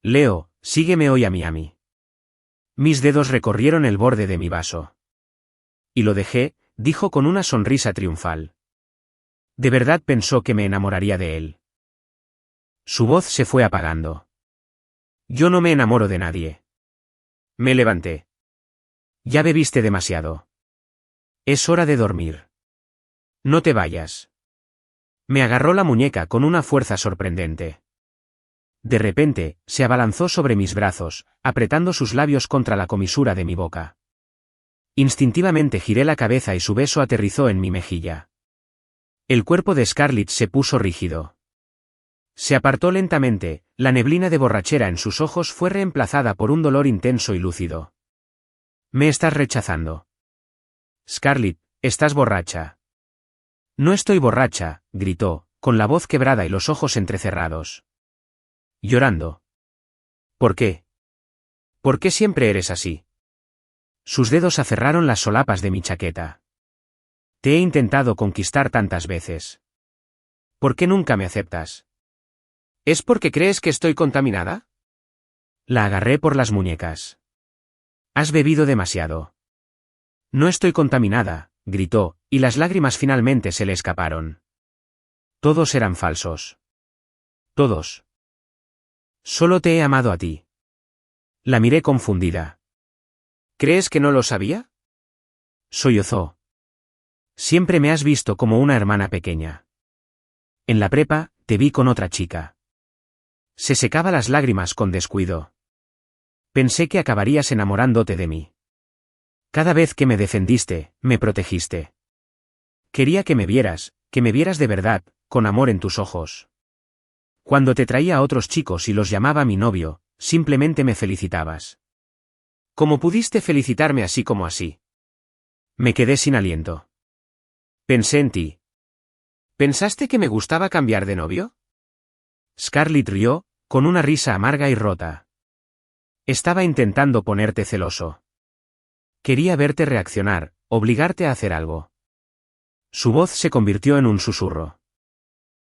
A: Leo, sígueme hoy a Miami. Mis dedos recorrieron el borde de mi vaso. Y lo dejé, dijo con una sonrisa triunfal. ¿De verdad pensó que me enamoraría de él? Su voz se fue apagando. Yo no me enamoro de nadie. Me levanté. Ya bebiste demasiado. Es hora de dormir. No te vayas. Me agarró la muñeca con una fuerza sorprendente. De repente, se abalanzó sobre mis brazos, apretando sus labios contra la comisura de mi boca. Instintivamente giré la cabeza y su beso aterrizó en mi mejilla. El cuerpo de Scarlett se puso rígido. Se apartó lentamente, la neblina de borrachera en sus ojos fue reemplazada por un dolor intenso y lúcido. «Me estás rechazando. Scarlett, estás borracha». «No estoy borracha», gritó, con la voz quebrada y los ojos entrecerrados. Llorando. «¿Por qué? ¿Por qué siempre eres así?» Sus dedos aferraron las solapas de mi chaqueta. «Te he intentado conquistar tantas veces. ¿Por qué nunca me aceptas?» «¿Es porque crees que estoy contaminada?» La agarré por las muñecas. «Has bebido demasiado». «No estoy contaminada», gritó, y las lágrimas finalmente se le escaparon. Todos eran falsos. Todos. Solo te he amado a ti. La miré confundida. «¿Crees que no lo sabía?» Sollozó. «Siempre me has visto como una hermana pequeña. En la prepa, te vi con otra chica». Se secaba las lágrimas con descuido. «Pensé que acabarías enamorándote de mí. Cada vez que me defendiste, me protegiste. Quería que me vieras de verdad, con amor en tus ojos. Cuando te traía a otros chicos y los llamaba mi novio, simplemente me felicitabas. ¿Cómo pudiste felicitarme así como así?» Me quedé sin aliento. «Pensé en ti». «¿Pensaste que me gustaba cambiar de novio?» Scarlett rió, con una risa amarga y rota. «Estaba intentando ponerte celoso. Quería verte reaccionar, obligarte a hacer algo». Su voz se convirtió en un susurro.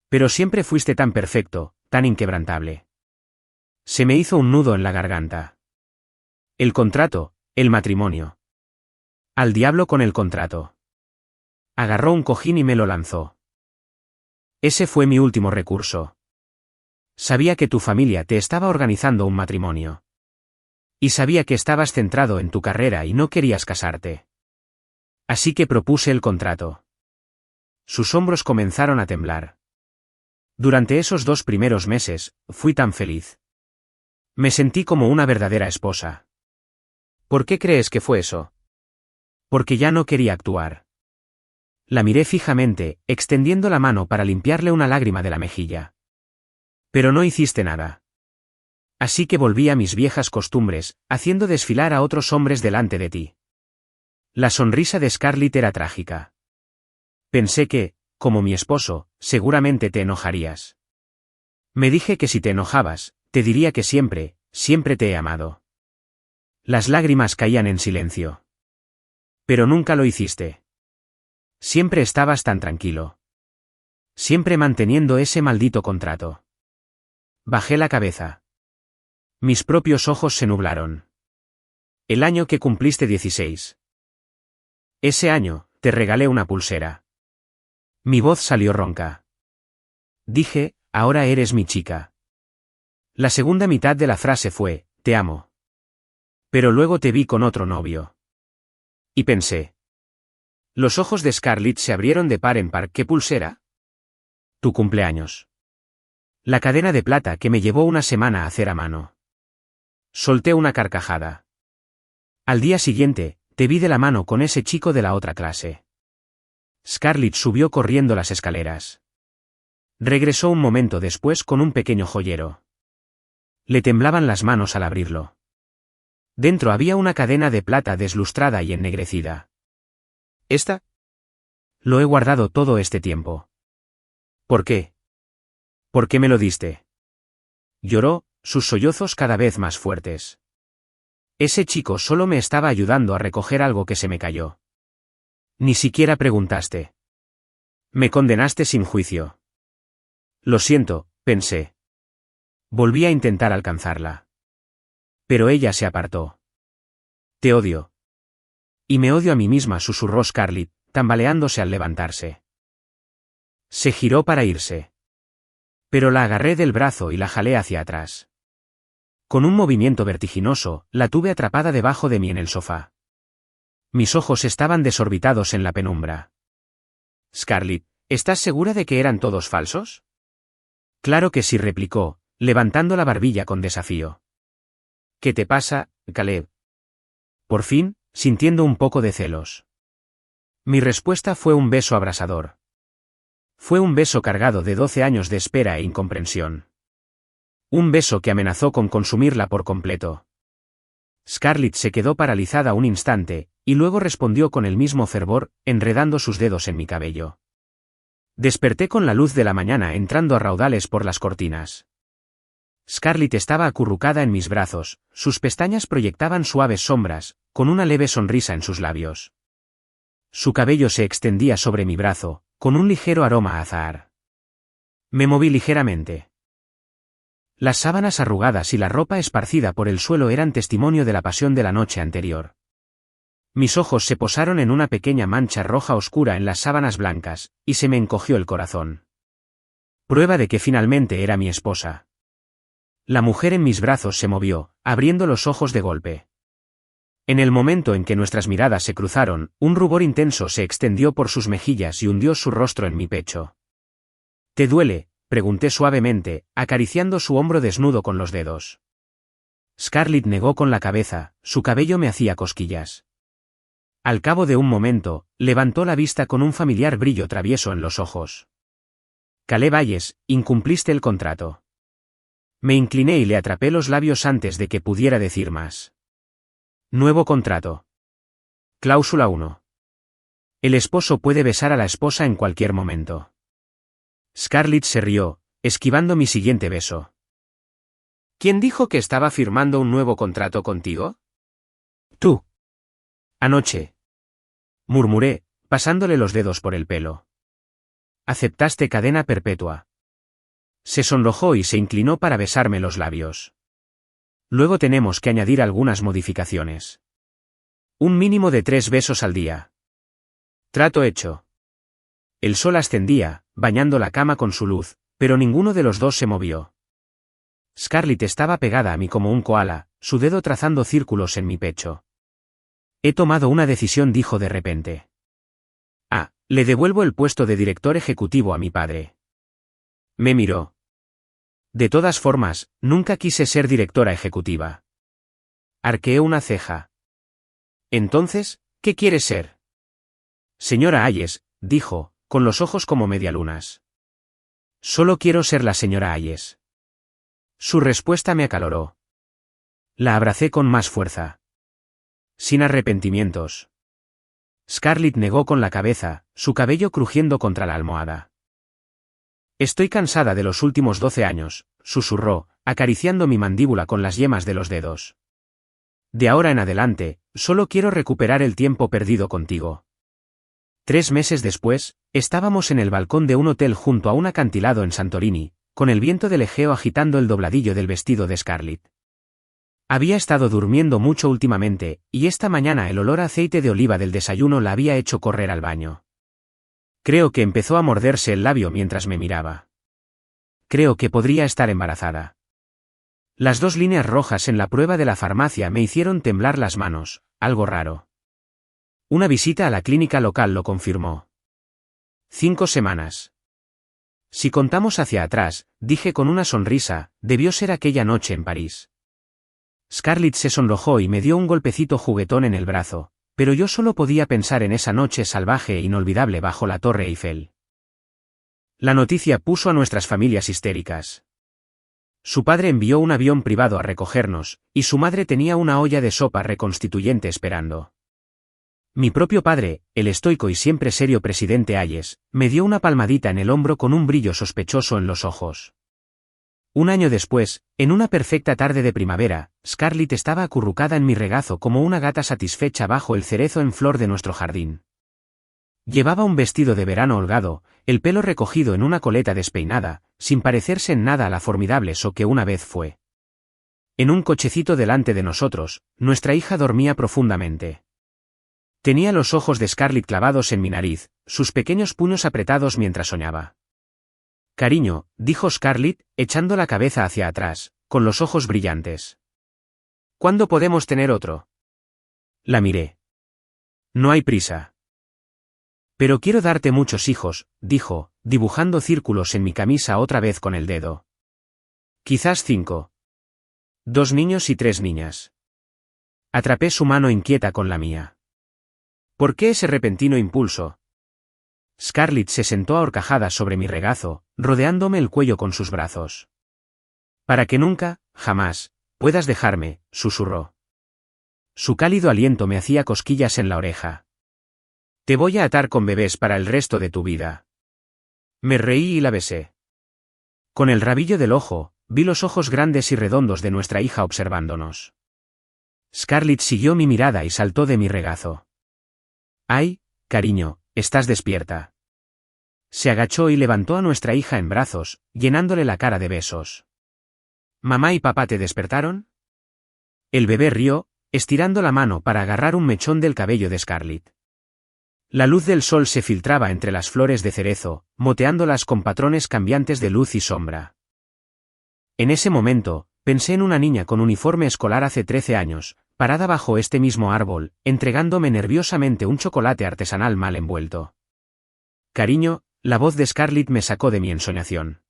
A: «Pero siempre fuiste tan perfecto, tan inquebrantable». Se me hizo un nudo en la garganta. El contrato, el matrimonio. Al diablo con el contrato. Agarró un cojín y me lo lanzó. «Ese fue mi último recurso. Sabía que tu familia te estaba organizando un matrimonio. Y sabía que estabas centrado en tu carrera y no querías casarte. Así que propuse el contrato». Sus hombros comenzaron a temblar. Durante esos 2 primeros meses, fui tan feliz. Me sentí como una verdadera esposa. ¿Por qué crees que fue eso? Porque ya no quería actuar. La miré fijamente, extendiendo la mano para limpiarle una lágrima de la mejilla. Pero no hiciste nada. Así que volví a mis viejas costumbres, haciendo desfilar a otros hombres delante de ti. La sonrisa de Scarlett era trágica. Pensé que, como mi esposo, seguramente te enojarías. Me dije que si te enojabas, te diría que siempre, siempre te he amado. Las lágrimas caían en silencio. Pero nunca lo hiciste. Siempre estabas tan tranquilo. Siempre manteniendo ese maldito contrato. Bajé la cabeza. Mis propios ojos se nublaron. El año que cumpliste 16. Ese año, te regalé una pulsera. Mi voz salió ronca. Dije, ahora eres mi chica. La segunda mitad de la frase fue, te amo. Pero luego te vi con otro novio. Y pensé. Los ojos de Scarlett se abrieron de par en par. ¿Qué pulsera? Tu cumpleaños. La cadena de plata que me llevó una semana a hacer a mano. Solté una carcajada. Al día siguiente, te vi de la mano con ese chico de la otra clase. Scarlett subió corriendo las escaleras. Regresó un momento después con un pequeño joyero. Le temblaban las manos al abrirlo. Dentro había una cadena de plata deslustrada y ennegrecida. ¿Esta? Lo he guardado todo este tiempo. ¿Por qué? ¿Por qué me lo diste? Lloró, sus sollozos cada vez más fuertes. Ese chico solo me estaba ayudando a recoger algo que se me cayó. Ni siquiera preguntaste. Me condenaste sin juicio. Lo siento, pensé. Volví a intentar alcanzarla. Pero ella se apartó. Te odio. Y me odio a mí misma, susurró Scarlett, tambaleándose al levantarse. Se giró para irse. Pero la agarré del brazo y la jalé hacia atrás. Con un movimiento vertiginoso, la tuve atrapada debajo de mí en el sofá. Mis ojos estaban desorbitados en la penumbra. Scarlett, ¿estás segura de que eran todos falsos? Claro que sí, replicó, levantando la barbilla con desafío. ¿Qué te pasa, Caleb? Por fin, sintiendo un poco de celos. Mi respuesta fue un beso abrasador. Fue un beso cargado de 12 años de espera e incomprensión. Un beso que amenazó con consumirla por completo. Scarlett se quedó paralizada un instante, y luego respondió con el mismo fervor, enredando sus dedos en mi cabello. Desperté con la luz de la mañana entrando a raudales por las cortinas. Scarlett estaba acurrucada en mis brazos, sus pestañas proyectaban suaves sombras, con una leve sonrisa en sus labios. Su cabello se extendía sobre mi brazo, con un ligero aroma a azahar. Me moví ligeramente. Las sábanas arrugadas y la ropa esparcida por el suelo eran testimonio de la pasión de la noche anterior. Mis ojos se posaron en una pequeña mancha roja oscura en las sábanas blancas, y se me encogió el corazón. Prueba de que finalmente era mi esposa. La mujer en mis brazos se movió, abriendo los ojos de golpe. En el momento en que nuestras miradas se cruzaron, un rubor intenso se extendió por sus mejillas y hundió su rostro en mi pecho. ¿Te duele?, pregunté suavemente, acariciando su hombro desnudo con los dedos. Scarlett negó con la cabeza, su cabello me hacía cosquillas. Al cabo de un momento, levantó la vista con un familiar brillo travieso en los ojos. Caleb Hayes, incumpliste el contrato. Me incliné y le atrapé los labios antes de que pudiera decir más. Nuevo contrato. Cláusula 1. El esposo puede besar a la esposa en cualquier momento. Scarlett se rió, esquivando mi siguiente beso. ¿Quién dijo que estaba firmando un nuevo contrato contigo? Tú. Anoche. Murmuré, pasándole los dedos por el pelo. Aceptaste cadena perpetua. Se sonrojó y se inclinó para besarme los labios. Luego tenemos que añadir algunas modificaciones. Un mínimo de 3 besos al día. Trato hecho. El sol ascendía, bañando la cama con su luz, pero ninguno de los dos se movió. Scarlett estaba pegada a mí como un koala, su dedo trazando círculos en mi pecho. He tomado una decisión, dijo de repente. Le devuelvo el puesto de director ejecutivo a mi padre. Me miró. De todas formas, nunca quise ser directora ejecutiva. Arqueé una ceja. Entonces, ¿qué quieres ser? Señora Hayes, dijo, con los ojos como medialunas. Solo quiero ser la señora Hayes. Su respuesta me acaloró. La abracé con más fuerza. Sin arrepentimientos. Scarlett negó con la cabeza, su cabello crujiendo contra la almohada. Estoy cansada de los últimos 12 años, susurró, acariciando mi mandíbula con las yemas de los dedos. De ahora en adelante, solo quiero recuperar el tiempo perdido contigo. 3 meses después, estábamos en el balcón de un hotel junto a un acantilado en Santorini, con el viento del Egeo agitando el dobladillo del vestido de Scarlett. Había estado durmiendo mucho últimamente, y esta mañana el olor a aceite de oliva del desayuno la había hecho correr al baño. Creo que empezó a morderse el labio mientras me miraba. Creo que podría estar embarazada. Las 2 líneas rojas en la prueba de la farmacia me hicieron temblar las manos, algo raro. Una visita a la clínica local lo confirmó. 5 semanas. Si contamos hacia atrás, dije con una sonrisa, debió ser aquella noche en París. Scarlett se sonrojó y me dio un golpecito juguetón en el brazo, pero yo solo podía pensar en esa noche salvaje e inolvidable bajo la Torre Eiffel. La noticia puso a nuestras familias histéricas. Su padre envió un avión privado a recogernos, y su madre tenía una olla de sopa reconstituyente esperando. Mi propio padre, el estoico y siempre serio presidente Hayes, me dio una palmadita en el hombro con un brillo sospechoso en los ojos. Un año después, en una perfecta tarde de primavera, Scarlett estaba acurrucada en mi regazo como una gata satisfecha bajo el cerezo en flor de nuestro jardín. Llevaba un vestido de verano holgado, el pelo recogido en una coleta despeinada, sin parecerse en nada a la formidable So que una vez fue. En un cochecito delante de nosotros, nuestra hija dormía profundamente. Tenía los ojos de Scarlett clavados en mi nariz, sus pequeños puños apretados mientras soñaba. Cariño, dijo Scarlett, echando la cabeza hacia atrás, con los ojos brillantes. ¿Cuándo podemos tener otro? La miré. No hay prisa. Pero quiero darte muchos hijos, dijo, dibujando círculos en mi camisa otra vez con el dedo. Quizás 5. 2 niños y 3 niñas. Atrapé su mano inquieta con la mía. ¿Por qué ese repentino impulso? Scarlett se sentó a horcajadas sobre mi regazo, rodeándome el cuello con sus brazos. Para que nunca, jamás, puedas dejarme, susurró. Su cálido aliento me hacía cosquillas en la oreja. Te voy a atar con bebés para el resto de tu vida. Me reí y la besé. Con el rabillo del ojo, vi los ojos grandes y redondos de nuestra hija observándonos. Scarlett siguió mi mirada y saltó de mi regazo. ¡Ay, cariño, estás despierta! Se agachó y levantó a nuestra hija en brazos, llenándole la cara de besos. ¿Mamá y papá te despertaron? El bebé rió, estirando la mano para agarrar un mechón del cabello de Scarlett. La luz del sol se filtraba entre las flores de cerezo, moteándolas con patrones cambiantes de luz y sombra. En ese momento, pensé en una niña con uniforme escolar hace 13 años, parada bajo este mismo árbol, entregándome nerviosamente un chocolate artesanal mal envuelto. Cariño, la voz de Scarlett me sacó de mi ensoñación.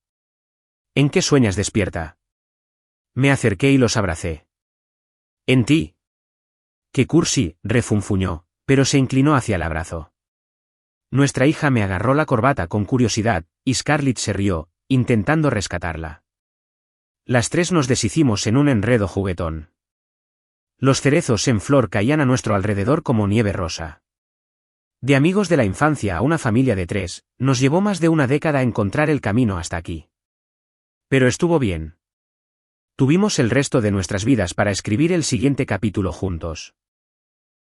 A: ¿En qué sueñas despierta? Me acerqué y los abracé. En ti. Qué cursi, refunfuñó, pero se inclinó hacia el abrazo. Nuestra hija me agarró la corbata con curiosidad, y Scarlett se rió, intentando rescatarla. Las tres nos deshicimos en un enredo juguetón. Los cerezos en flor caían a nuestro alrededor como nieve rosa. De amigos de la infancia a una familia de 3, nos llevó más de una década encontrar el camino hasta aquí. Pero estuvo bien. Tuvimos el resto de nuestras vidas para escribir el siguiente capítulo juntos.